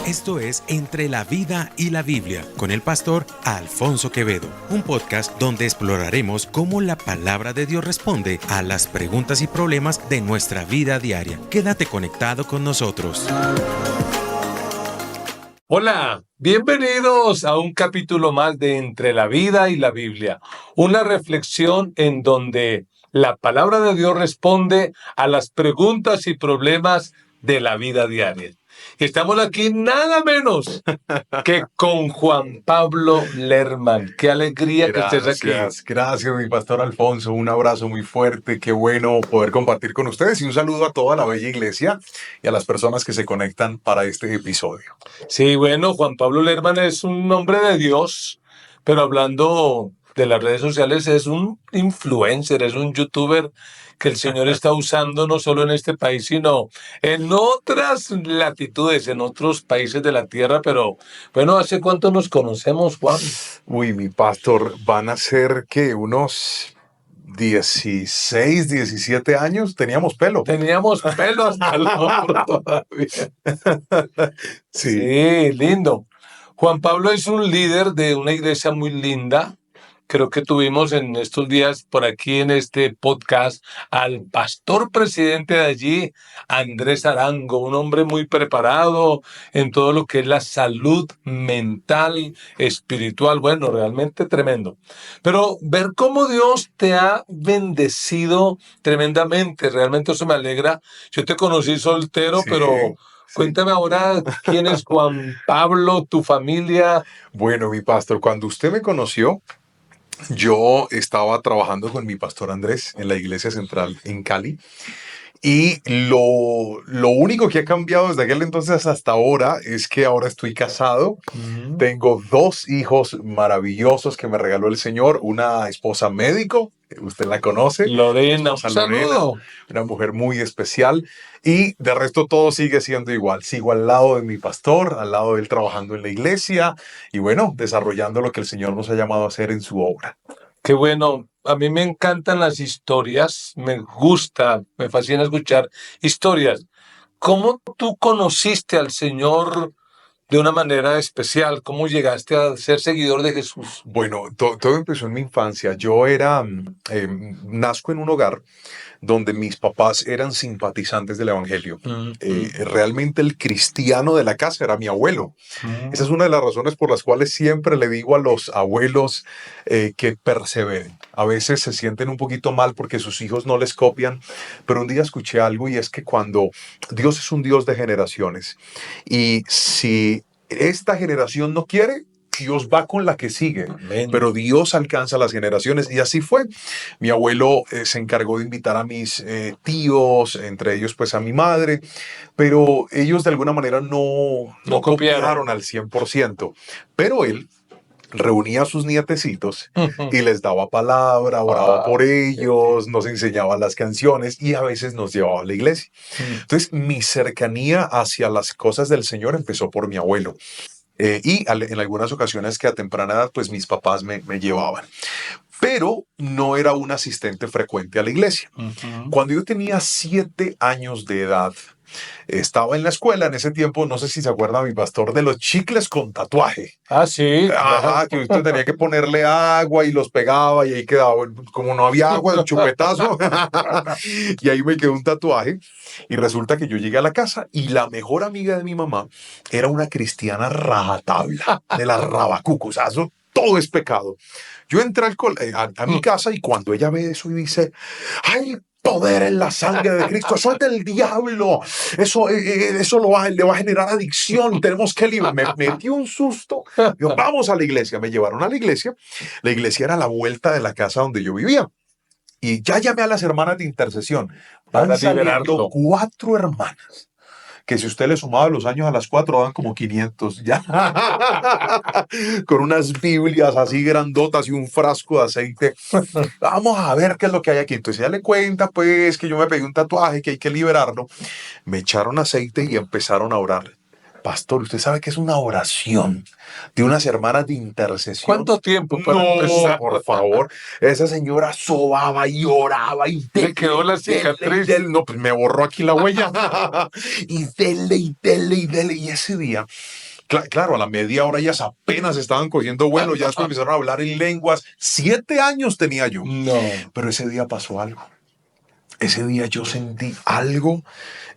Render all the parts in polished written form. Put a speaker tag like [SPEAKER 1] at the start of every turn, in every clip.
[SPEAKER 1] Esto es Entre la Vida y la Biblia, con el pastor Alfonso Quevedo, un podcast donde exploraremos cómo la palabra de Dios responde a las preguntas y problemas de nuestra vida diaria. Quédate conectado con nosotros.
[SPEAKER 2] Hola, bienvenidos a un capítulo más de Entre la Vida y la Biblia, una reflexión en donde la palabra de Dios responde a las preguntas y problemas de la vida diaria. Estamos aquí nada menos que con Juan Pablo Lerman. Qué alegría que estés aquí.
[SPEAKER 3] Gracias, mi pastor Alfonso. Un abrazo muy fuerte. Qué bueno poder compartir con ustedes y un saludo a toda la bella iglesia y a las personas que se conectan para este episodio.
[SPEAKER 2] Sí, bueno, Juan Pablo Lerman es un hombre de Dios, pero hablando de las redes sociales es un influencer, es un youtuber que el Señor está usando no solo en este país, sino en otras latitudes, en otros países de la tierra. Pero bueno, ¿hace cuánto nos conocemos, Juan?
[SPEAKER 3] Uy, mi pastor, van a ser que unos 16, 17 años teníamos pelo.
[SPEAKER 2] Teníamos pelo hasta el hombro todavía.
[SPEAKER 3] Sí.
[SPEAKER 2] Sí, lindo. Juan Pablo es un líder de una iglesia muy linda. Creo que tuvimos en estos días por aquí en este podcast al pastor presidente de allí, Andrés Arango, un hombre muy preparado en todo lo que es la salud mental, espiritual. Bueno, realmente tremendo. Pero ver cómo Dios te ha bendecido tremendamente, realmente eso me alegra. Yo te conocí soltero,
[SPEAKER 3] Sí,
[SPEAKER 2] pero cuéntame ahora quién es Juan Pablo, tu familia.
[SPEAKER 3] Bueno, mi pastor, cuando usted me conoció, yo estaba trabajando con mi pastor Andrés en la iglesia central en Cali. Y lo único que ha cambiado desde aquel entonces hasta ahora es que ahora estoy casado. Tengo 2 hijos maravillosos que me regaló el Señor. Una esposa médico, usted la conoce.
[SPEAKER 2] Lorena, un
[SPEAKER 3] Esposa Lorena,
[SPEAKER 2] saludo.
[SPEAKER 3] una mujer muy especial. Y de resto todo sigue siendo igual. Sigo al lado de mi pastor, al lado de él trabajando en la iglesia y bueno, desarrollando lo que el Señor nos ha llamado a hacer en su obra.
[SPEAKER 2] Qué bueno. A mí me encantan las historias, me gusta, me fascina escuchar historias. ¿Cómo tú conociste al Señor de una manera especial? ¿Cómo llegaste a ser seguidor de Jesús?
[SPEAKER 3] Bueno, todo empezó en mi infancia. Yo nazco en un hogar donde mis papás eran simpatizantes del Evangelio. Realmente el cristiano de la casa era mi abuelo. Esa es una de las razones por las cuales siempre le digo a los abuelos que perseveren. A veces se sienten un poquito mal porque sus hijos no les copian, pero un día escuché algo y es que cuando Dios es un Dios de generaciones y si esta generación no quiere, Dios va con la que sigue,
[SPEAKER 2] Amén.
[SPEAKER 3] pero Dios alcanza las generaciones y así fue. Mi abuelo se encargó de invitar a mis tíos, entre ellos pues a mi madre, pero ellos de alguna manera no copiaron al 100%, pero él reunía a sus nietecitos y les daba palabra, oraba por ellos, nos enseñaba las canciones y a veces nos llevaba a la iglesia. Entonces mi cercanía hacia las cosas del Señor empezó por mi abuelo. En algunas ocasiones que a temprana edad, pues mis papás me llevaban. Pero no era un asistente frecuente a la iglesia. Cuando yo tenía 7 años de edad, estaba en la escuela en ese tiempo, no sé si se acuerda mi pastor, de los chicles con tatuaje.
[SPEAKER 2] Ah, sí.
[SPEAKER 3] Ajá, que usted tenía que ponerle agua y los pegaba y ahí quedaba, como no había agua, el chupetazo. Y ahí me quedó un tatuaje. Y resulta que yo llegué a la casa y la mejor amiga de mi mamá era una cristiana rajatabla, de las rabacucos. O sea, eso todo es pecado. Yo entré a mi casa y cuando ella ve eso y dice, ¡ay! Poder en la sangre de Cristo, eso es del diablo, eso le va a generar adicción, tenemos que librar. Me metí un susto, yo, vamos a la iglesia, me llevaron a la iglesia era a la vuelta de la casa donde yo vivía. Y ya llamé a las hermanas de intercesión, van saliendo 4 hermanas, que si usted le sumaba los años a las 4 daban como 500 ya, con unas Biblias así grandotas y un frasco de aceite. Vamos a ver qué es lo que hay aquí. Entonces ella le cuenta pues que yo me pegué un tatuaje, que hay que liberarlo. Me echaron aceite y empezaron a orar. pastor, usted sabe que es una oración de unas hermanas de intercesión.
[SPEAKER 2] ¿Cuánto tiempo para
[SPEAKER 3] No,
[SPEAKER 2] empezar?
[SPEAKER 3] por favor. Esa señora sobaba y oraba y
[SPEAKER 2] Le quedó la cicatriz.
[SPEAKER 3] no, pues me borró aquí la huella. Y dele, y dele, y dele. Y ese día, claro, a la media hora ellas apenas estaban cogiendo vuelo, ya después empezaron a hablar en lenguas. 7 años tenía yo.
[SPEAKER 2] No.
[SPEAKER 3] Pero ese día pasó algo. Ese día yo sentí algo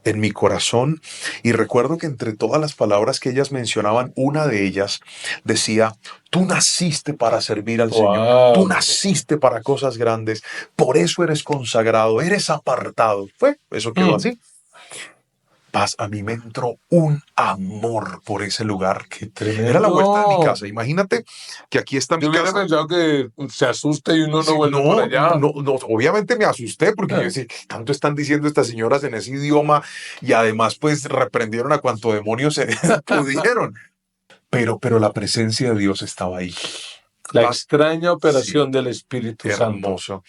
[SPEAKER 3] en mi corazón y recuerdo que entre todas las palabras que ellas mencionaban, una de ellas decía: tú naciste para servir al Señor, tú naciste para cosas grandes, por eso eres consagrado, eres apartado. Eso quedó así. Paz, a mí me entró un amor por ese lugar.
[SPEAKER 2] Qué tremendo.
[SPEAKER 3] Era la vuelta de mi casa. Imagínate que aquí está mi
[SPEAKER 2] Yo hubiera
[SPEAKER 3] casa.
[SPEAKER 2] pensado que se asuste y uno no vuelve por allá.
[SPEAKER 3] No, obviamente me asusté porque yo decía, ¿qué tanto están diciendo estas señoras en ese idioma? Y además, pues, reprendieron a cuanto demonios se pudieron. Pero la presencia de Dios estaba ahí.
[SPEAKER 2] La extraña operación del Espíritu Santo.
[SPEAKER 3] Hermoso.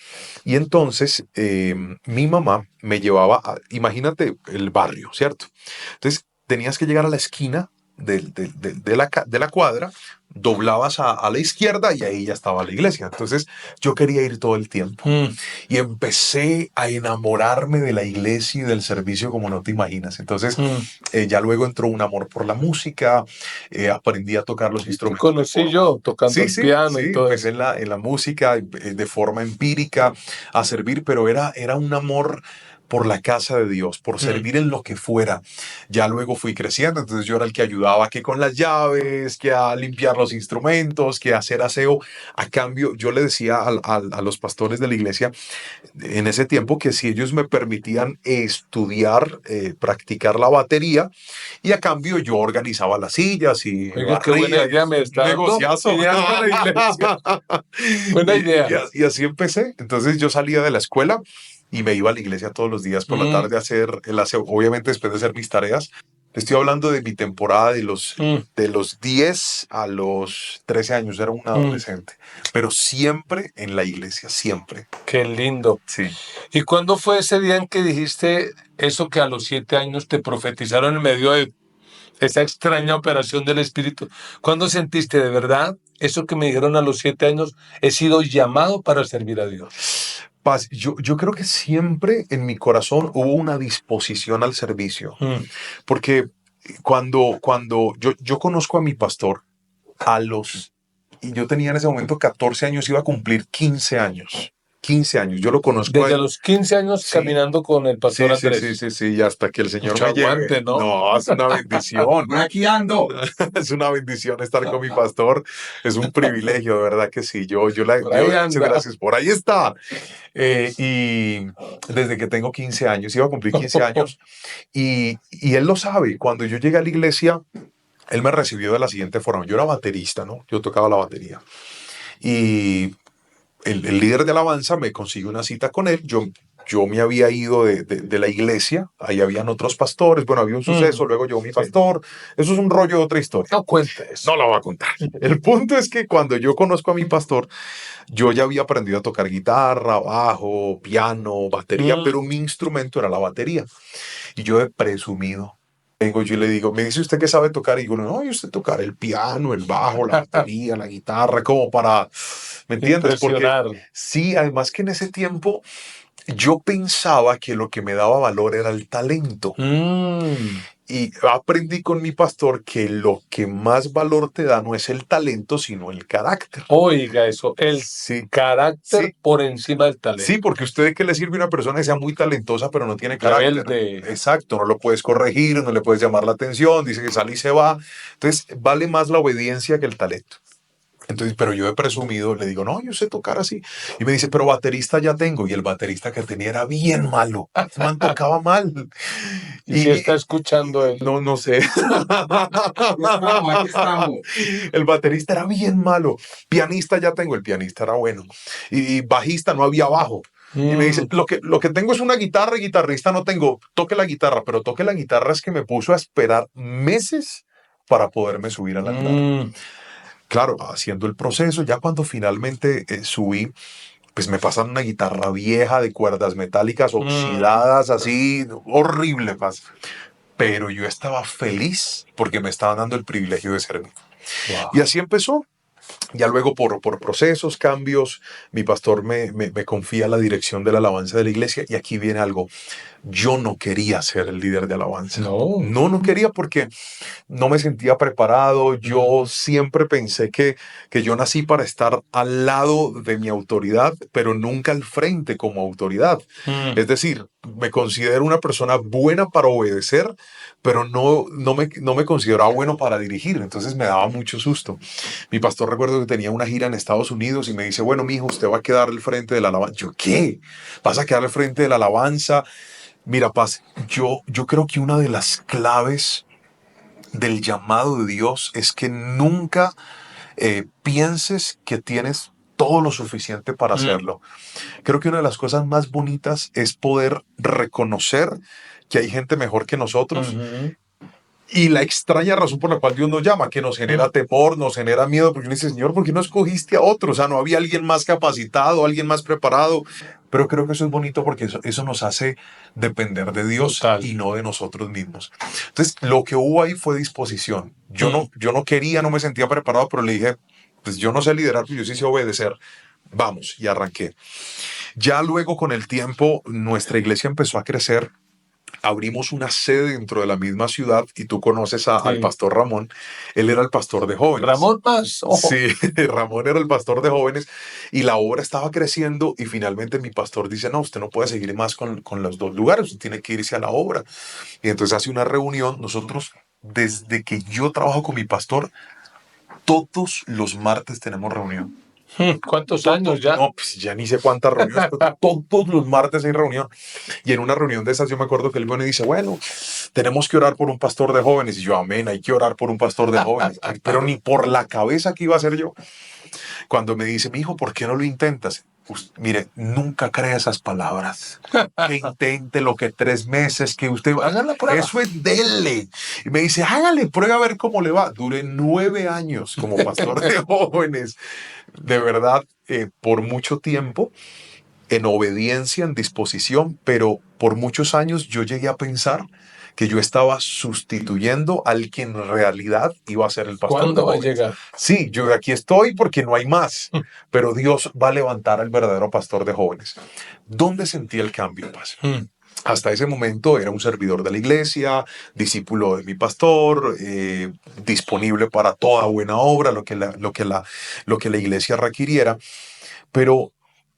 [SPEAKER 3] Y entonces mi mamá me llevaba, imagínate el barrio, ¿cierto? Entonces tenías que llegar a la esquina de la cuadra, doblabas a la izquierda y ahí ya estaba la iglesia. Entonces yo quería ir todo el tiempo. Y empecé a enamorarme de la iglesia y del servicio como no te imaginas. Entonces ya luego entró un amor por la música, aprendí a tocar los instrumentos.
[SPEAKER 2] Conocí yo tocando el piano y todo
[SPEAKER 3] eso. En la música, de forma empírica, a servir, pero era un amor por la casa de Dios, por servir en lo que fuera. Ya luego fui creciendo, entonces yo era el que ayudaba que con las llaves, que a limpiar los instrumentos, que a hacer aseo. A cambio, yo le decía a los pastores de la iglesia en ese tiempo que si ellos me permitían estudiar, practicar la batería, y a cambio yo organizaba las sillas y
[SPEAKER 2] Oiga, qué buena idea me está dando.
[SPEAKER 3] Negociazo.
[SPEAKER 2] Buena idea.
[SPEAKER 3] Y así empecé. Entonces yo salía de la escuela y me iba a la iglesia todos los días por la tarde a hacer el aseo, obviamente después de hacer mis tareas. Estoy hablando de mi temporada de los 10 a los 13 años, era un adolescente, pero siempre en la iglesia, siempre.
[SPEAKER 2] Qué lindo.
[SPEAKER 3] Sí.
[SPEAKER 2] ¿Y cuándo fue ese día en que dijiste eso que a los 7 años te profetizaron en medio de esa extraña operación del Espíritu? ¿Cuándo sentiste de verdad eso que me dijeron a los 7 años? He sido llamado para servir a Dios.
[SPEAKER 3] Paz, yo creo que siempre en mi corazón hubo una disposición al servicio. Porque cuando yo conozco a mi pastor, y yo tenía en ese momento 14 años, iba a cumplir 15 años. 15 años, yo lo conozco.
[SPEAKER 2] Desde los 15 años caminando con el pastor Andrés.
[SPEAKER 3] Sí, y hasta que el Señor
[SPEAKER 2] Mucho
[SPEAKER 3] me lleve.
[SPEAKER 2] aguante, ¿no?
[SPEAKER 3] No, es una bendición.
[SPEAKER 4] Aquí ando.
[SPEAKER 3] Es una bendición estar con mi pastor. Es un privilegio, de verdad que sí. Muchas gracias. Por ahí está. Y desde que tengo 15 años, iba a cumplir 15 años. Y él lo sabe. Cuando yo llegué a la iglesia, él me recibió de la siguiente forma. Yo era baterista, ¿no? Yo tocaba la batería. Y el líder de alabanza me consiguió una cita con él. Yo me había ido de la iglesia, ahí habían otros pastores, bueno, había un suceso, luego llegó mi pastor. Eso es un rollo de otra historia.
[SPEAKER 2] No cuentes.
[SPEAKER 3] No lo voy a contar. El punto es que cuando yo conozco a mi pastor, yo ya había aprendido a tocar guitarra, bajo, piano, batería, pero mi instrumento era la batería. Y yo he presumido. Vengo yo y le digo, me dice usted que sabe tocar, y digo, no, yo sé tocar el piano, el bajo, la batería, la guitarra, como para, ¿me entiendes? Porque sí, además que en ese tiempo yo pensaba que lo que me daba valor era el talento. Y aprendí con mi pastor que lo que más valor te da no es el talento, sino el carácter.
[SPEAKER 2] Oiga eso, el carácter por encima del talento.
[SPEAKER 3] Sí, porque usted de qué le sirve a una persona que sea muy talentosa pero no tiene carácter.
[SPEAKER 2] Rebelde.
[SPEAKER 3] Exacto, no lo puedes corregir, no le puedes llamar la atención, dice que sale y se va. Entonces vale más la obediencia que el talento. Entonces, pero yo he presumido, le digo, no, yo sé tocar así. Y me dice, pero baterista ya tengo. Y el baterista que tenía era bien malo. El man tocaba mal.
[SPEAKER 2] ¿Y si está escuchando él?
[SPEAKER 3] No sé.
[SPEAKER 4] Aquí estamos.
[SPEAKER 3] El baterista era bien malo. Pianista ya tengo. El pianista era bueno. Y bajista no había bajo. Y me dice, lo que tengo es una guitarra y guitarrista no tengo. Toque la guitarra. Pero toque la guitarra es que me puso a esperar meses para poderme subir a la guitarra. Claro, haciendo el proceso, ya cuando finalmente subí, pues me pasan una guitarra vieja de cuerdas metálicas oxidadas, así, horrible, pasa. pero yo estaba feliz porque me estaban dando el privilegio de servir.
[SPEAKER 2] Wow.
[SPEAKER 3] Y así empezó. Ya luego por procesos, cambios, mi pastor me confía la dirección de la alabanza de la iglesia y aquí viene algo. Yo no quería ser el líder de alabanza.
[SPEAKER 2] No.
[SPEAKER 3] No quería porque no me sentía preparado. Yo siempre pensé que yo nací para estar al lado de mi autoridad, pero nunca al frente como autoridad. Es decir, me considero una persona buena para obedecer, pero no me consideraba bueno para dirigir. Entonces me daba mucho susto. Mi pastor, recuerdo que tenía una gira en Estados Unidos y me dice, bueno, mijo, usted va a quedar al frente de la alabanza. Yo, ¿qué? ¿Vas a quedar al frente de la alabanza? Mira, Paz, yo creo que una de las claves del llamado de Dios es que nunca pienses que tienes todo lo suficiente para hacerlo. Creo que una de las cosas más bonitas es poder reconocer que hay gente mejor que nosotros. Y la extraña razón por la cual Dios nos llama, que nos genera temor, nos genera miedo, porque uno dice, Señor, ¿por qué no escogiste a otro? O sea, no había alguien más capacitado, alguien más preparado. Pero creo que eso es bonito porque eso nos hace depender de Dios. Total. Y no de nosotros mismos. Entonces, lo que hubo ahí fue disposición. Yo no quería, no me sentía preparado, pero le dije, pues yo no sé liderar, pero yo sí sé obedecer. Vamos, y arranqué. Ya luego, con el tiempo, nuestra iglesia empezó a crecer. Abrimos una sede dentro de la misma ciudad y tú conoces al pastor Ramón. Él era el pastor de jóvenes.
[SPEAKER 2] Ramón más. Ojo.
[SPEAKER 3] Sí, Ramón era el pastor de jóvenes y la obra estaba creciendo y finalmente mi pastor dice, no, usted no puede seguir más con los dos lugares, usted tiene que irse a la obra. Y entonces hace una reunión. Nosotros, desde que yo trabajo con mi pastor, todos los martes tenemos reunión.
[SPEAKER 2] ¿Cuántos años ya?
[SPEAKER 3] No, pues ya ni sé cuántas reuniones, pero todos los martes hay reunión. Y en una reunión de esas yo me acuerdo que él viene y dice, bueno, tenemos que orar por un pastor de jóvenes. Y yo, amén, hay que orar por un pastor de jóvenes. Pero ni por la cabeza que iba a ser yo. Cuando me dice, mi hijo, ¿por qué no lo intentas? Pues, mire, nunca crea esas palabras. Que intente lo que 3 meses, que usted...
[SPEAKER 2] Hagan la prueba.
[SPEAKER 3] Eso es dele. Y me dice, hágale prueba a ver cómo le va. Duré 9 años como pastor de jóvenes. De verdad, por mucho tiempo, en obediencia, en disposición, pero por muchos años yo llegué a pensar que yo estaba sustituyendo al que en realidad iba a ser el pastor.
[SPEAKER 2] ¿Cuándo va a llegar?
[SPEAKER 3] Sí, yo aquí estoy porque no hay más, pero Dios va a levantar al verdadero pastor de jóvenes. ¿Dónde sentí el cambio, Paz? Hasta ese momento era un servidor de la iglesia, discípulo de mi pastor, disponible para toda buena obra, lo que la iglesia requiriera, pero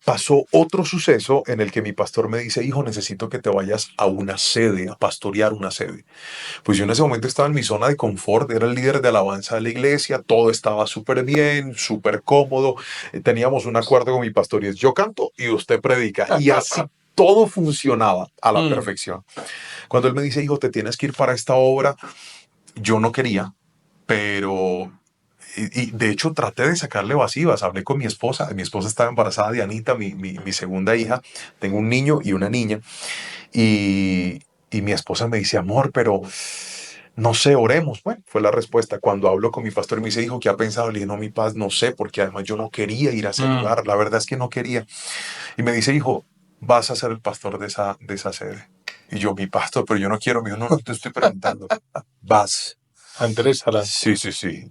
[SPEAKER 3] pasó otro suceso en el que mi pastor me dice, hijo, necesito que te vayas a una sede, a pastorear una sede. Pues yo en ese momento estaba en mi zona de confort, era el líder de alabanza de la iglesia, todo estaba súper bien, súper cómodo, teníamos un acuerdo con mi pastor y es, yo canto y usted predica, y así todo funcionaba a la perfección. Cuando él me dice, hijo, te tienes que ir para esta obra, yo no quería, pero... Y de hecho traté de sacarle evasivas, hablé con mi esposa estaba embarazada de Anita, mi segunda hija, tengo un niño y una niña, y mi esposa me dice, amor, pero no sé, oremos. Bueno, fue la respuesta. Cuando hablo con mi pastor y me dice, hijo, ¿qué ha pensado? Le dije, no, mi paz, no sé, porque además yo no quería ir a ese lugar, la verdad es que no quería. Y me dice, hijo, vas a ser el pastor de esa sede. Y yo, mi pastor, pero yo no quiero, no te estoy preguntando, vas.
[SPEAKER 2] Andrés Salán.
[SPEAKER 3] Sí.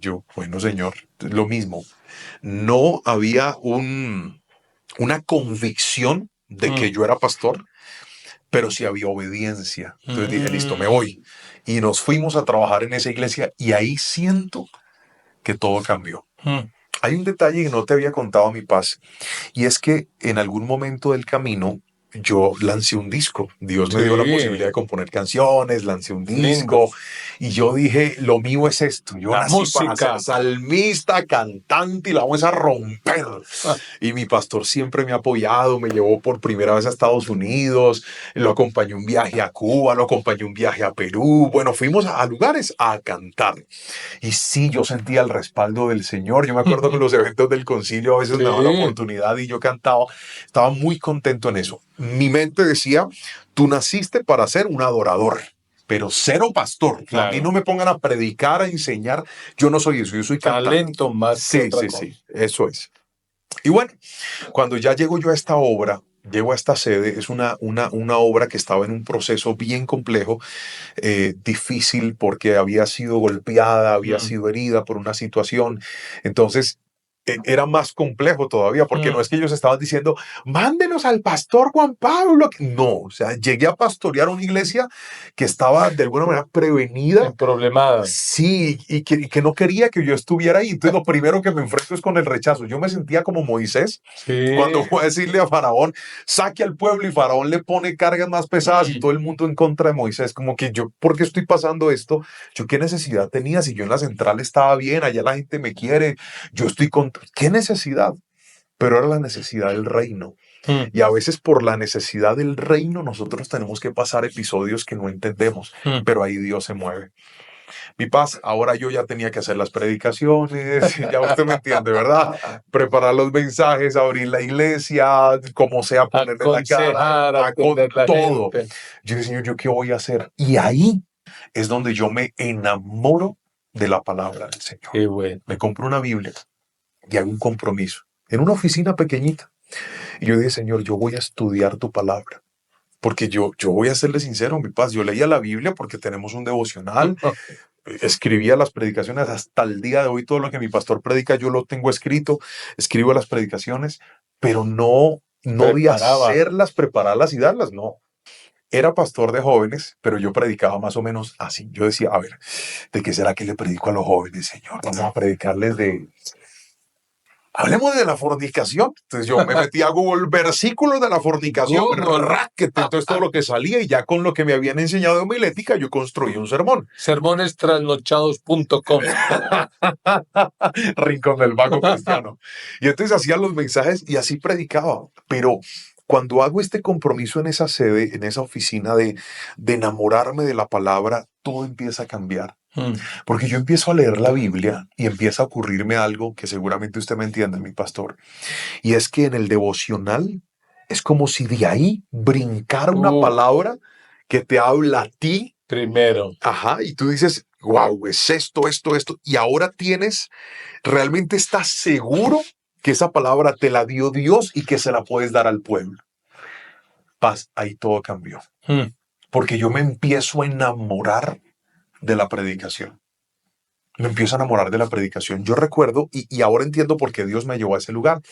[SPEAKER 3] Yo, bueno, señor, lo mismo. No había una convicción de que yo era pastor, pero sí había obediencia. Entonces dije, listo, me voy. Y nos fuimos a trabajar en esa iglesia y ahí siento que todo cambió. Hay un detalle que no te había contado, mi Paz, y es que en algún momento del camino yo lancé un disco. Dios me dio la posibilidad de componer canciones, lancé un disco y yo dije, lo mío es esto. Yo nací para ser salmista, cantante y la vamos a romper. Y mi pastor siempre me ha apoyado, me llevó por primera vez a Estados Unidos, lo acompañó un viaje a Cuba, lo acompañó un viaje a Perú. Bueno, fuimos a lugares a cantar. Y sí, yo sentía el respaldo del Señor. Yo me acuerdo que en los eventos del concilio a veces me daban la oportunidad y yo cantaba. Estaba muy contento en eso. Mi mente decía, tú naciste para ser un adorador, pero cero pastor. Claro. A mí no me pongan a predicar, a enseñar. Yo no soy eso, yo soy cantante.
[SPEAKER 2] Talento más.
[SPEAKER 3] Sí, eso es. Y bueno, cuando ya llego yo a esta obra, llego a esta sede, es una obra que estaba en un proceso bien complejo, difícil porque había sido golpeada, había
[SPEAKER 2] Mm,
[SPEAKER 3] sido herida por una situación. Entonces, era más complejo todavía, porque no
[SPEAKER 2] mm.
[SPEAKER 3] es que ellos estaban diciendo, mándenos al pastor Juan Pablo. No, o sea, llegué a pastorear una iglesia que estaba de alguna manera prevenida.
[SPEAKER 2] Problemada.
[SPEAKER 3] Sí, y que no quería que yo estuviera ahí. Entonces, lo primero que me enfrento es con el rechazo. Yo me sentía como Moisés
[SPEAKER 2] Sí.
[SPEAKER 3] cuando fue a decirle a Faraón, saque al pueblo y Faraón le pone cargas más pesadas y
[SPEAKER 2] Mm.
[SPEAKER 3] todo el mundo en contra de Moisés. Como que yo, ¿por qué estoy pasando esto? Yo, ¿qué necesidad tenía? Si yo en la central estaba bien, allá la gente me quiere, yo estoy con... ¿Qué necesidad? Pero era la necesidad del reino.
[SPEAKER 2] Mm,
[SPEAKER 3] Y a veces por la necesidad del reino nosotros tenemos que pasar episodios que no entendemos,
[SPEAKER 2] mm.
[SPEAKER 3] pero ahí Dios se mueve. Mi paz, ahora yo ya tenía que hacer las predicaciones, ya usted me entiende, ¿verdad? Preparar los mensajes, abrir la iglesia, como sea, ponerle la cara,
[SPEAKER 2] Aconsejar,
[SPEAKER 3] con
[SPEAKER 2] atender la
[SPEAKER 3] todo.
[SPEAKER 2] gente.
[SPEAKER 3] Yo dije, Señor, ¿yo qué voy a hacer? Y ahí es donde yo me enamoro de la palabra del Señor.
[SPEAKER 2] Qué bueno.
[SPEAKER 3] Me compro una Biblia y hago un compromiso en una oficina pequeñita. Y yo dije, Señor, yo voy a estudiar tu palabra. Porque yo voy a serle sincero, mi paz, yo leía la Biblia porque tenemos un devocional, escribía las predicaciones hasta el día de hoy, todo lo que mi pastor predica yo lo tengo escrito, escribo las predicaciones, pero no de
[SPEAKER 2] Preparaba.
[SPEAKER 3] hacerlas, prepararlas y darlas, no. Era pastor de jóvenes, pero yo predicaba más o menos así. Yo decía, a ver, ¿de qué será que le predico a los jóvenes, Señor? Vamos a predicarles de... Hablemos de la fornicación. Entonces yo me metí a Google versículos de la fornicación,
[SPEAKER 2] Google.
[SPEAKER 3] racket, entonces todo lo que salía y ya con lo que me habían enseñado de homilética yo construí un sermón.
[SPEAKER 2] Sermonestrasnochados.com.
[SPEAKER 3] Rincón del Vago Cristiano. Y entonces hacía los mensajes y así predicaba. Pero cuando hago este compromiso en esa sede, en esa oficina de enamorarme de la palabra, todo empieza a cambiar.
[SPEAKER 2] Mm,
[SPEAKER 3] Porque yo empiezo a leer la Biblia y empieza a ocurrirme algo que seguramente usted me entiende, mi pastor. Y es que en el devocional es como si de ahí brincara una
[SPEAKER 2] Uf.
[SPEAKER 3] palabra que te habla a ti.
[SPEAKER 2] Primero.
[SPEAKER 3] Ajá, y tú dices, wow, es esto, esto, esto. Y ahora realmente estás seguro que esa palabra te la dio Dios y que se la puedes dar al pueblo. Paz, ahí todo cambió.
[SPEAKER 2] Mm.
[SPEAKER 3] Porque yo me empiezo a enamorar de la predicación. Me empiezo a enamorar de la predicación. Yo recuerdo, y ahora entiendo por qué Dios me llevó a ese lugar,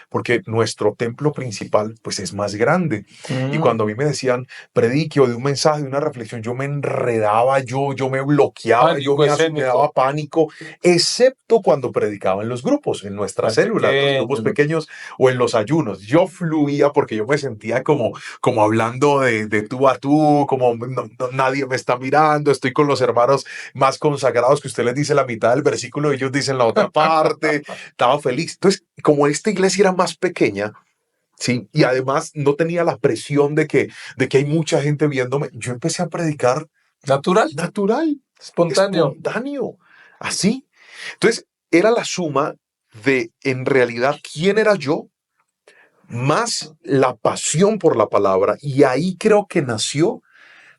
[SPEAKER 3] porque nuestro templo principal pues es más grande. Y cuando a mí me decían predique o de un mensaje, de una reflexión, yo me enredaba, yo me bloqueaba, me daba pánico, excepto cuando predicaba en los grupos, en nuestras células, los grupos pequeños o en los ayunos. Yo fluía porque yo me sentía como hablando de tú a tú, como nadie me está mirando, estoy con los hermanos más consagrados que usted les dice la mitad del versículo, ellos dicen la otra parte, estaba feliz. Entonces, como esta iglesia era más pequeña, sí, y además no tenía la presión de que hay mucha gente viéndome, yo empecé a predicar
[SPEAKER 2] natural,
[SPEAKER 3] espontáneo, así. Entonces, era la suma de, en realidad, quién era yo, más la pasión por la palabra, y ahí creo que nació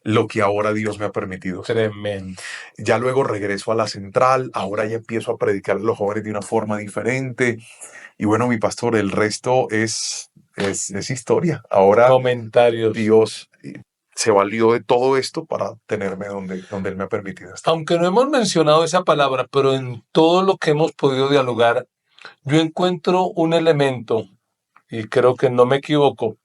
[SPEAKER 3] lo que ahora Dios me ha permitido.
[SPEAKER 2] Tremendo.
[SPEAKER 3] Ya luego regreso a la central, ahora ya empiezo a predicar a los jóvenes de una forma diferente. Y bueno, mi pastor, el resto es historia. Ahora
[SPEAKER 2] comentarios.
[SPEAKER 3] Dios se valió de todo esto para tenerme donde Él me ha permitido estar.
[SPEAKER 2] Aunque no hemos mencionado esa palabra, pero en todo lo que hemos podido dialogar, yo encuentro un elemento, y creo que no me equivoco,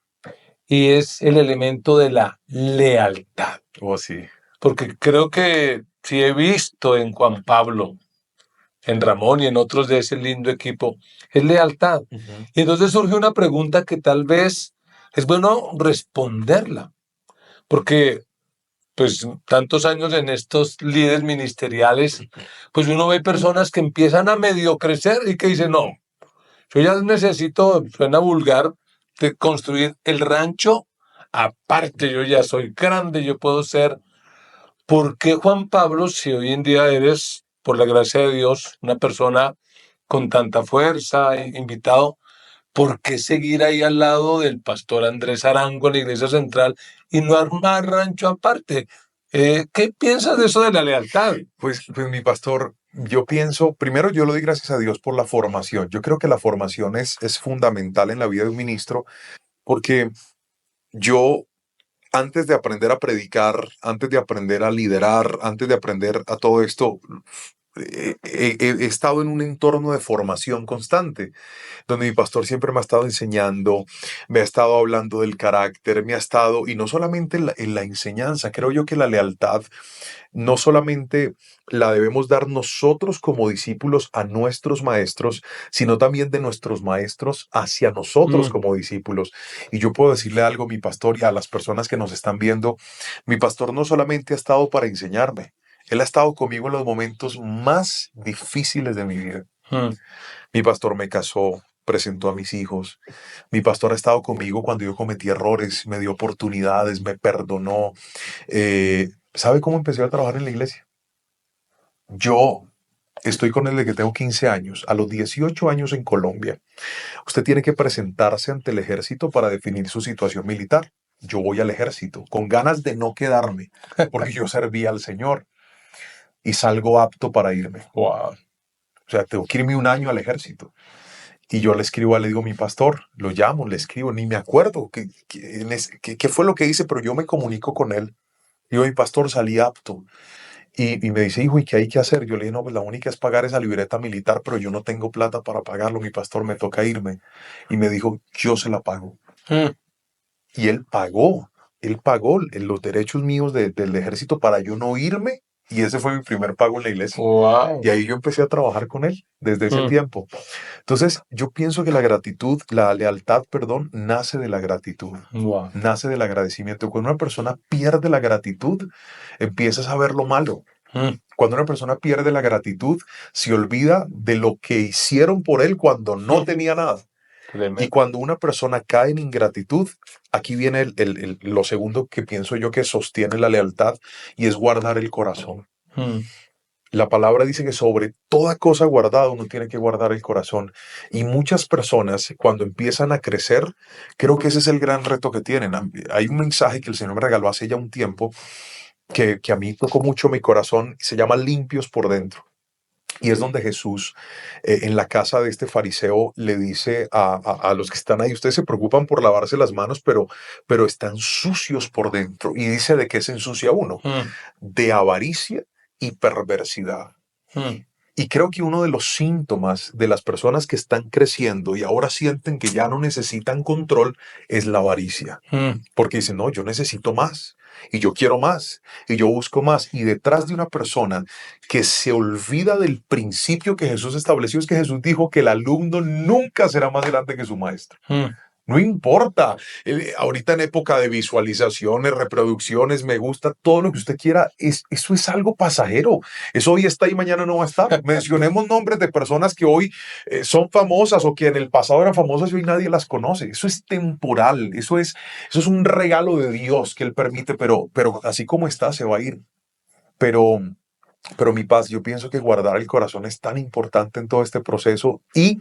[SPEAKER 2] y es el elemento de la lealtad.
[SPEAKER 3] Oh, sí.
[SPEAKER 2] Porque creo que si he visto en Juan Pablo, en Ramón y en otros de ese lindo equipo, es lealtad. Y entonces surge una pregunta que tal vez es bueno responderla, porque pues tantos años en estos líderes ministeriales, pues uno ve personas que empiezan a medio crecer y que dicen, no, yo ya necesito, suena vulgar, de construir el rancho aparte, yo ya soy grande, yo puedo ser. ¿Por qué, Juan Pablo, si hoy en día eres, por la gracia de Dios, una persona con tanta fuerza, invitado, por qué seguir ahí al lado del pastor Andrés Arango en la iglesia central y no armar rancho aparte? ¿Qué piensas de eso de la lealtad?
[SPEAKER 3] Pues mi pastor, yo pienso, primero yo le doy gracias a Dios por la formación. Yo creo que la formación es fundamental en la vida de un ministro, porque yo, antes de aprender a predicar, antes de aprender a liderar, antes de aprender a todo esto, he estado en un entorno de formación constante, donde mi pastor siempre me ha estado enseñando, me ha estado hablando del carácter, me ha estado, y no solamente en la enseñanza, creo yo que la lealtad no solamente la debemos dar nosotros como discípulos a nuestros maestros, sino también de nuestros maestros hacia nosotros
[SPEAKER 2] Mm,
[SPEAKER 3] como discípulos. Y yo puedo decirle algo, mi pastor, y a las personas que nos están viendo, mi pastor no solamente ha estado para enseñarme, él ha estado conmigo en los momentos más difíciles de mi vida.
[SPEAKER 2] mm,
[SPEAKER 3] Mi pastor me casó, presentó a mis hijos. Mi pastor ha estado conmigo cuando yo cometí errores, me dio oportunidades, me perdonó. ¿Sabe cómo empecé a trabajar en la iglesia? Yo estoy con él desde que tengo 15 años. A los 18 años en Colombia, usted tiene que presentarse ante el ejército para definir su situación militar. Yo voy al ejército con ganas de no quedarme, porque yo servía al Señor y salgo apto para irme.
[SPEAKER 2] wow.
[SPEAKER 3] O sea, tengo que irme un año al ejército. Y yo le escribo, le digo, mi pastor, lo llamo, le escribo, ni me acuerdo qué fue lo que hice, pero yo me comunico con él. Digo, mi pastor, salí apto. Y me dice, hijo, ¿y qué hay que hacer? Yo le dije, no, pues la única es pagar esa libreta militar, pero yo no tengo plata para pagarlo, mi pastor, me toca irme. Y me dijo, yo se la pago.
[SPEAKER 2] Mm,
[SPEAKER 3] Y él pagó en los derechos míos del ejército para yo no irme. Y ese fue mi primer pago en la iglesia.
[SPEAKER 2] wow.
[SPEAKER 3] Y ahí yo empecé a trabajar con él desde ese
[SPEAKER 2] Mm,
[SPEAKER 3] tiempo. Entonces, yo pienso que la gratitud, la lealtad, perdón, nace de la gratitud,
[SPEAKER 2] wow.
[SPEAKER 3] nace del agradecimiento. Cuando una persona pierde la gratitud, empiezas a ver lo malo.
[SPEAKER 2] Mm,
[SPEAKER 3] Cuando una persona pierde la gratitud, se olvida de lo que hicieron por él cuando no
[SPEAKER 2] mm,
[SPEAKER 3] tenía nada. Y
[SPEAKER 2] tremendo.
[SPEAKER 3] cuando una persona cae en ingratitud, aquí viene lo segundo que pienso yo que sostiene la lealtad y es guardar el corazón.
[SPEAKER 2] Mm,
[SPEAKER 3] La palabra dice que sobre toda cosa guardada uno tiene que guardar el corazón. Y muchas personas cuando empiezan a crecer, creo que ese es el gran reto que tienen. Hay un mensaje que el Señor me regaló hace ya un tiempo que a mí tocó mucho mi corazón, se llama limpios por dentro. Y es donde Jesús, en la casa de este fariseo, le dice a los que están ahí, ustedes se preocupan por lavarse las manos, pero están sucios por dentro. Y dice de qué se ensucia uno,
[SPEAKER 2] mm,
[SPEAKER 3] de avaricia y perversidad.
[SPEAKER 2] mm,
[SPEAKER 3] Y creo que uno de los síntomas de las personas que están creciendo y ahora sienten que ya no necesitan control es la avaricia.
[SPEAKER 2] mm,
[SPEAKER 3] Porque dicen, no, yo necesito más y yo quiero más y yo busco más. Y detrás de una persona que se olvida del principio que Jesús estableció es que Jesús dijo que el alumno nunca será más grande que su maestro.
[SPEAKER 2] mm.
[SPEAKER 3] No importa. Ahorita en época de visualizaciones, reproducciones, me gusta, todo lo que usted quiera, eso es algo pasajero. Eso hoy está y mañana no va a estar. Mencionemos nombres de personas que hoy son famosas o que en el pasado eran famosas y hoy nadie las conoce. Eso es temporal. Eso es un regalo de Dios que Él permite, pero así como está, se va a ir. Pero, pero mi paz, yo pienso que guardar el corazón es tan importante en todo este proceso y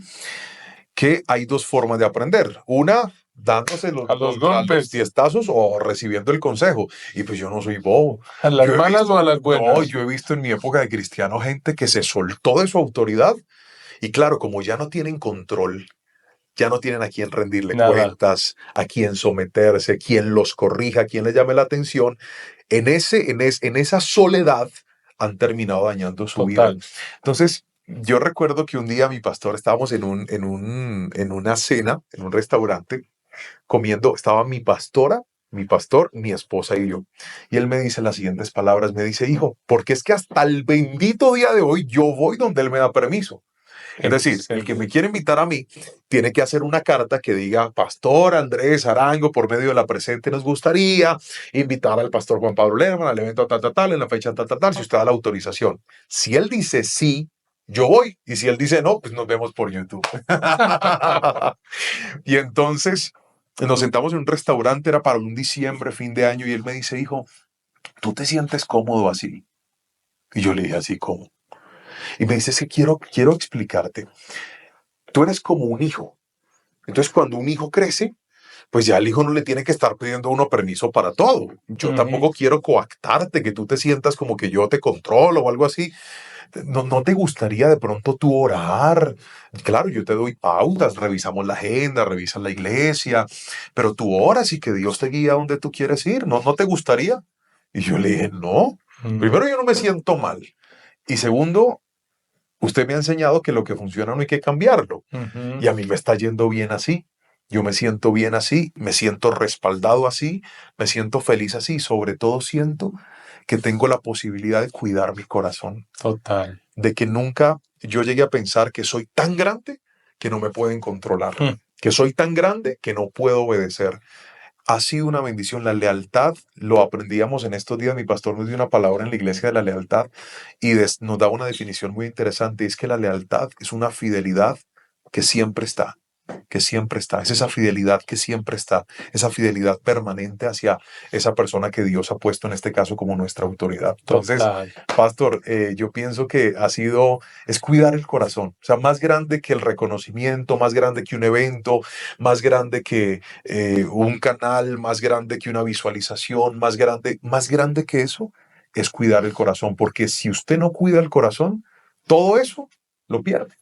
[SPEAKER 3] que hay dos formas de aprender. Una, dándose
[SPEAKER 2] A los golpes.
[SPEAKER 3] tiestazos o recibiendo el consejo. Y pues yo no soy bobo.
[SPEAKER 2] ¿A las
[SPEAKER 3] Yo he
[SPEAKER 2] malas
[SPEAKER 3] visto-
[SPEAKER 2] o a las buenas?
[SPEAKER 3] No, yo he visto en mi época de cristiano gente que se soltó de su autoridad y claro, como ya no tienen control, ya no tienen a quién rendirle
[SPEAKER 2] Nada.
[SPEAKER 3] cuentas, a quién someterse, quién los corrija, quién les llame la atención, en esa soledad han terminado dañando su vida.
[SPEAKER 2] Total.
[SPEAKER 3] Entonces, yo recuerdo que un día mi pastor estábamos en una cena, en un restaurante, comiendo, estaba mi pastora, mi pastor, mi esposa y yo. Y él me dice las siguientes palabras, me dice, hijo, porque es que hasta el bendito día de hoy yo voy donde él me da permiso. Es decir, el que me quiere invitar a mí tiene que hacer una carta que diga, Pastor Andrés Arango, por medio de la presente nos gustaría invitar al pastor Juan Pablo Lerman al evento tal, tal, tal, en la fecha tal, tal, tal, si usted da la autorización. Si él dice sí, yo voy. Y si él dice no, pues nos vemos por YouTube. Y entonces nos sentamos en un restaurante, era para un diciembre, fin de año, y él me dice, hijo, ¿tú te sientes cómodo así? Y yo le dije, así como. Y me dice, es que quiero explicarte. Tú eres como un hijo. Entonces, cuando un hijo crece, pues ya el hijo no le tiene que estar pidiendo a uno permiso para todo. Yo tampoco quiero coactarte, que tú te sientas como que yo te controlo o algo así. ¿No te gustaría de pronto tú orar? Claro, yo te doy pautas, revisamos la agenda, revisas la iglesia, pero tú oras y que Dios te guía a donde tú quieres ir. ¿No te gustaría? Y yo le dije, no. Primero, yo no me siento mal. Y segundo, usted me ha enseñado que lo que funciona no hay que cambiarlo. Y a mí me está yendo bien así. Yo me siento bien así, me siento respaldado así, me siento feliz así. Sobre todo siento que tengo la posibilidad de cuidar mi corazón.
[SPEAKER 2] Total.
[SPEAKER 3] De que nunca yo llegué a pensar que soy tan grande que no me pueden controlar. Que soy tan grande que no puedo obedecer. Ha sido una bendición. La lealtad, lo aprendíamos en estos días, mi pastor nos dio una palabra en la iglesia de la lealtad y nos da una definición muy interesante. Es que la lealtad es una fidelidad que siempre está, que siempre está. Es esa fidelidad que siempre está, esa fidelidad permanente hacia esa persona que Dios ha puesto en este caso como nuestra autoridad. Entonces,
[SPEAKER 2] Total.
[SPEAKER 3] pastor, yo pienso que es cuidar el corazón. O sea, más grande que el reconocimiento, más grande que un evento, más grande que un canal, más grande que una visualización, más grande que eso, es cuidar el corazón. Porque si usted no cuida el corazón, todo eso lo pierde.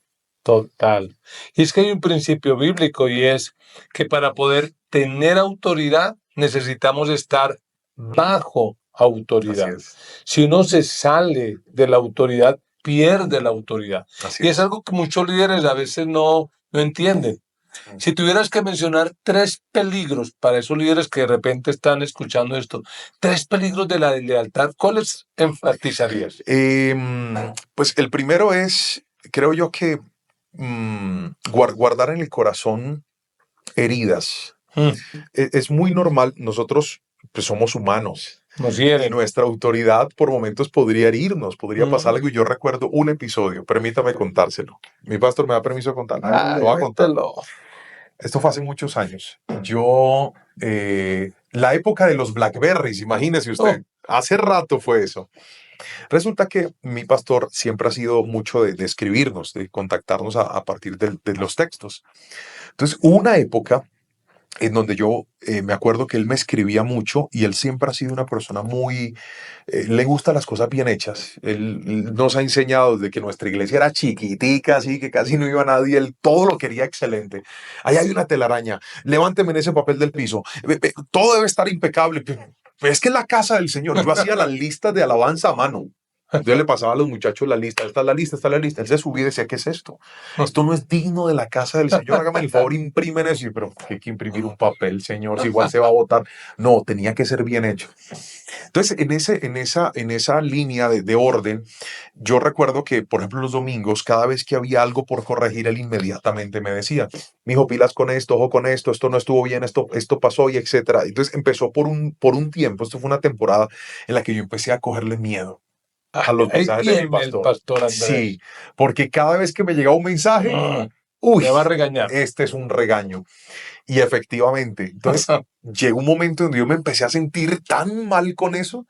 [SPEAKER 2] Total. Y es que hay un principio bíblico y es que para poder tener autoridad necesitamos estar bajo
[SPEAKER 3] Así
[SPEAKER 2] autoridad.
[SPEAKER 3] es.
[SPEAKER 2] Si uno se sale de la autoridad, pierde la autoridad.
[SPEAKER 3] Así
[SPEAKER 2] Y es algo que muchos líderes a veces no entienden. Si tuvieras que mencionar 3 peligros para esos líderes que de repente están escuchando esto, 3 peligros de la lealtad, ¿cuáles enfatizarías?
[SPEAKER 3] Pues el primero es, creo yo que guardar en el corazón heridas. Es muy normal, nosotros pues, somos humanos.
[SPEAKER 2] Nos
[SPEAKER 3] Y
[SPEAKER 2] hieren.
[SPEAKER 3] nuestra autoridad por momentos podría herirnos, podría pasar algo. Y yo recuerdo un episodio, permítame contárselo. Mi pastor me da permiso de contarlo. Lo voy a contar.
[SPEAKER 2] Cuéntalo.
[SPEAKER 3] Esto fue hace muchos años. Yo, la época de los Blackberries, imagínese usted. Hace rato fue eso. Resulta que mi pastor siempre ha sido mucho de escribirnos, de contactarnos a partir de los textos. Entonces, hubo una época en donde yo me acuerdo que él me escribía mucho y él siempre ha sido una persona muy, le gustan las cosas bien hechas. Él nos ha enseñado desde que nuestra iglesia era chiquitica, así que casi no iba nadie, él todo lo quería excelente. Ahí hay una telaraña, levánteme en ese papel del piso, todo debe estar impecable. Pues es que es la casa del Señor. Yo hacía las listas de alabanza a mano. Yo le pasaba a los muchachos la lista, esta es la lista, esta es la lista. Él se subía y decía, ¿qué es esto? Esto no es digno de la casa del Señor. Hágame el favor, imprimen eso. Y, pero ¿qué hay que imprimir un papel, Señor? Si igual se va a votar. No, tenía que ser bien hecho. Entonces, en esa línea de orden, yo recuerdo que, por ejemplo, los domingos, cada vez que había algo por corregir, él inmediatamente me decía, mijo, pilas con esto, ojo con esto no estuvo bien, esto pasó y etcétera. Entonces empezó por un tiempo, esto fue una temporada en la que yo empecé a cogerle miedo a los
[SPEAKER 2] Ahí
[SPEAKER 3] mensajes de mi
[SPEAKER 2] viene el
[SPEAKER 3] pastor.
[SPEAKER 2] pastor Andrés.
[SPEAKER 3] Sí, porque cada vez que me llegaba un mensaje,
[SPEAKER 2] Me va a regañar.
[SPEAKER 3] este es un regaño. Y efectivamente, entonces llegó un momento donde yo me empecé a sentir tan mal con eso,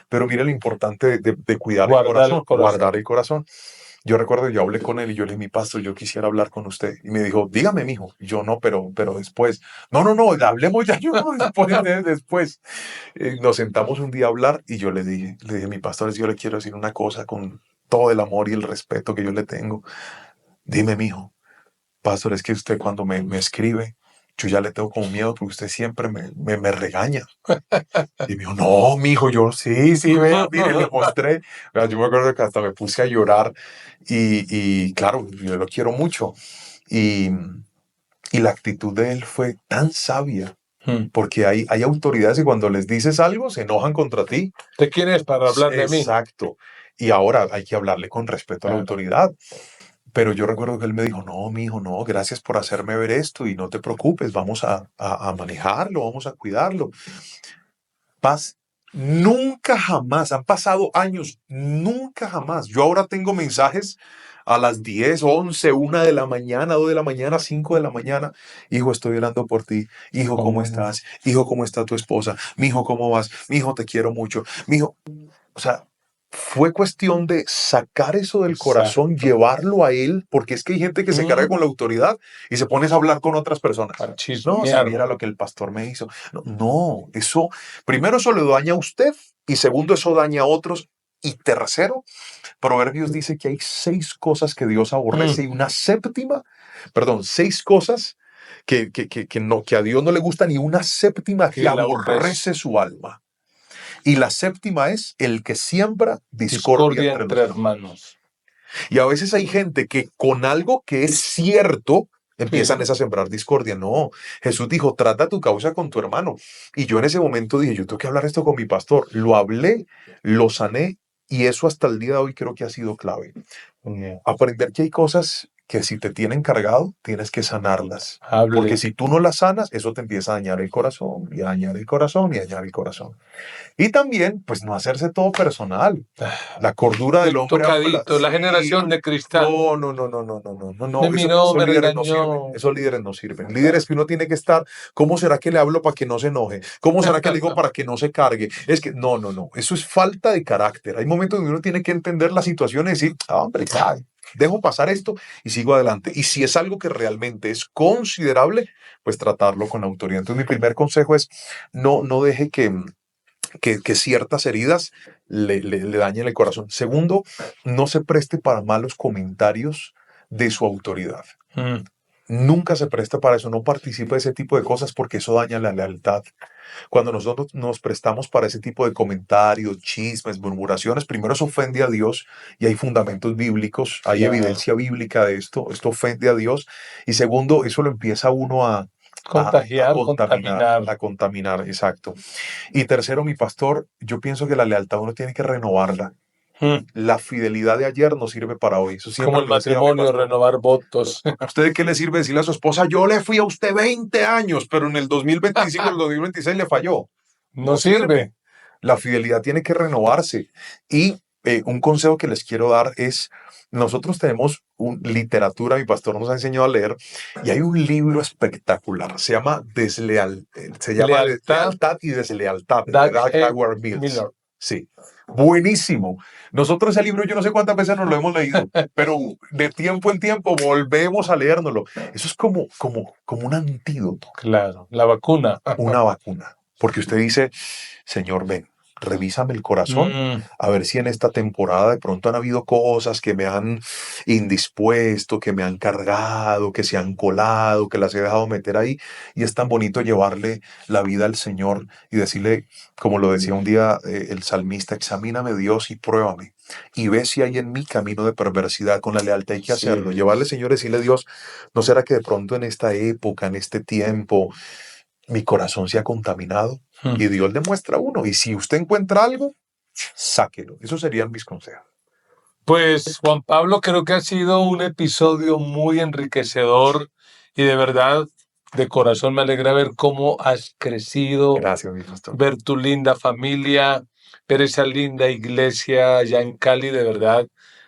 [SPEAKER 3] pero mira lo importante de cuidar el corazón, guardar el corazón. Yo recuerdo, yo hablé con él y yo le dije, mi pastor, yo quisiera hablar con usted. Y me dijo, dígame, mijo. Y yo, no, pero después. No, hablemos ya, yo no, después. Nos sentamos un día a hablar y yo le dije, mi pastor, yo le quiero decir una cosa con todo el amor y el respeto que yo le tengo. Dime, mijo, pastor, es que usted cuando me escribe, yo ya le tengo como miedo porque usted siempre me regaña. Y me dijo, no, mijo, yo sí, vea, mire, le mostré. Yo me acuerdo que hasta me puse a llorar y claro, yo lo quiero mucho. Y la actitud de él fue tan sabia, porque hay autoridades y cuando les dices algo se enojan contra ti.
[SPEAKER 2] ¿De quién es para hablar de mí?
[SPEAKER 3] Exacto. Y ahora hay que hablarle con respeto a la
[SPEAKER 2] Claro.
[SPEAKER 3] autoridad. Pero yo recuerdo que él me dijo, no, mijo, no, gracias por hacerme ver esto y no te preocupes, vamos a manejarlo, vamos a cuidarlo. Paz, nunca jamás, han pasado años, nunca jamás. Yo ahora tengo mensajes a las 10, 11, 1 de la mañana, 2 de la mañana, 5 de la mañana. Hijo, estoy orando por ti. Hijo, ¿cómo estás? Hijo, ¿cómo está tu esposa? Mijo, ¿cómo vas? Mijo, te quiero mucho. Mijo, o sea, fue cuestión de sacar eso del corazón, llevarlo a él, porque es que hay gente que se carga con la autoridad y se pone a hablar con otras personas. No, si mira lo que el pastor me hizo. No, eso, primero eso le daña a usted y segundo eso daña a otros Y tercero, Proverbios dice que hay 6 cosas que Dios aborrece y una séptima, perdón, 6 cosas que a Dios no le gusta, ni una séptima que aborrece su alma. Y la séptima es el que siembra discordia entre
[SPEAKER 2] hermanos.
[SPEAKER 3] Y a veces hay gente que con algo que es cierto empiezan a sembrar discordia. No, Jesús dijo, trata tu causa con tu hermano. Y yo en ese momento dije, yo tengo que hablar esto con mi pastor. Lo hablé, lo sané, y eso hasta el día de hoy creo que ha sido clave. Aprender que hay cosas que si te tienen cargado, tienes que sanarlas. Porque si tú no las sanas, eso te empieza a dañar el corazón, y a dañar el corazón, y a dañar el corazón. Y también, pues, no hacerse todo personal. La cordura del hombre.
[SPEAKER 2] Tocadito, la generación de cristal.
[SPEAKER 3] No. Esos líderes no sirven. Líderes que uno tiene que estar, ¿cómo será que le hablo para que no se enoje? ¿Cómo será que le digo para que no se cargue? Es que, no. Eso es falta de carácter. Hay momentos donde uno tiene que entender la situación y decir, hombre, dejo pasar esto y sigo adelante. Y si es algo que realmente es considerable, pues tratarlo con autoridad. Entonces, mi primer consejo es, no deje que ciertas heridas le dañen el corazón. Segundo, no se preste para malos comentarios de su autoridad. Nunca se presta para eso, no participe de ese tipo de cosas porque eso daña la lealtad. Cuando nosotros nos prestamos para ese tipo de comentarios, chismes, murmuraciones, primero eso ofende a Dios y hay fundamentos bíblicos, hay evidencia bíblica de esto ofende a Dios. Y segundo, eso lo empieza uno a contaminar, exacto. Y tercero, mi pastor, yo pienso que la lealtad uno tiene que renovarla. La fidelidad de ayer no sirve para hoy. Eso
[SPEAKER 2] como el matrimonio, renovar votos.
[SPEAKER 3] ¿A usted qué le sirve decirle a su esposa, yo le fui a usted 20 años, pero en el 2025, el 2026 le falló?
[SPEAKER 2] No sirve.
[SPEAKER 3] La fidelidad tiene que renovarse. Y un consejo que les quiero dar es, nosotros tenemos literatura, mi pastor nos ha enseñado a leer, y hay un libro espectacular, se llama Lealtad y Deslealtad, de Dag Mills. Sí, buenísimo. Nosotros ese libro yo no sé cuántas veces nos lo hemos leído, pero de tiempo en tiempo volvemos a leérnoslo. Eso es como un antídoto.
[SPEAKER 2] Claro, la vacuna.
[SPEAKER 3] Una vacuna. Porque usted dice, Señor, ven, revísame el corazón, a ver si en esta temporada de pronto han habido cosas que me han indispuesto, que me han cargado, que se han colado, que las he dejado meter ahí, y es tan bonito llevarle la vida al Señor y decirle, como lo decía un día el salmista, examíname Dios y pruébame, y ve si hay en mí camino de perversidad. Con la lealtad hay que hacerlo, llevarle, Señor, decirle, Dios, ¿no será que de pronto en esta época, en este tiempo, mi corazón se ha contaminado? Y Dios le muestra a uno. Y si usted encuentra algo, sáquelo. Esos serían mis consejos.
[SPEAKER 2] Pues, Juan Pablo, creo que ha sido un episodio muy enriquecedor y de verdad, de corazón me alegra ver cómo has crecido.
[SPEAKER 3] Gracias, mi pastor.
[SPEAKER 2] Ver tu linda familia, ver esa linda iglesia allá en Cali, de verdad.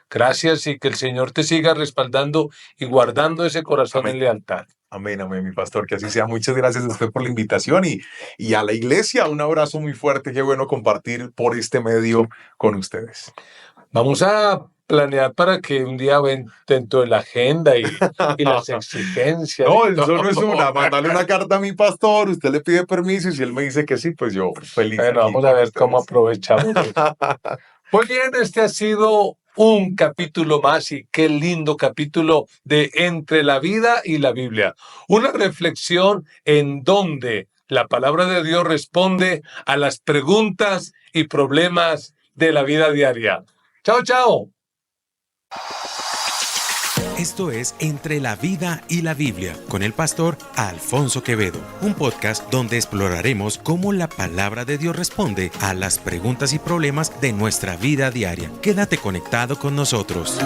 [SPEAKER 2] Gracias y que el Señor te siga respaldando y guardando ese corazón en lealtad.
[SPEAKER 3] Amén, mi pastor, que así sea. Muchas gracias a usted por la invitación y a la iglesia un abrazo muy fuerte. Qué bueno compartir por este medio con ustedes.
[SPEAKER 2] Vamos a planear para que un día ven dentro de la agenda y las exigencias.
[SPEAKER 3] No, eso no es una. Mandarle una carta a mi pastor, usted le pide permiso y si él me dice que sí, pues yo feliz.
[SPEAKER 2] Bueno, vamos a ver cómo aprovechamos. Muy bien, este ha sido un capítulo más y qué lindo capítulo de Entre la Vida y la Biblia. Una reflexión en donde la palabra de Dios responde a las preguntas y problemas de la vida diaria. Chao, chao.
[SPEAKER 1] Esto es Entre la Vida y la Biblia con el pastor Alfonso Quevedo, un podcast donde exploraremos cómo la palabra de Dios responde a las preguntas y problemas de nuestra vida diaria. Quédate conectado con nosotros.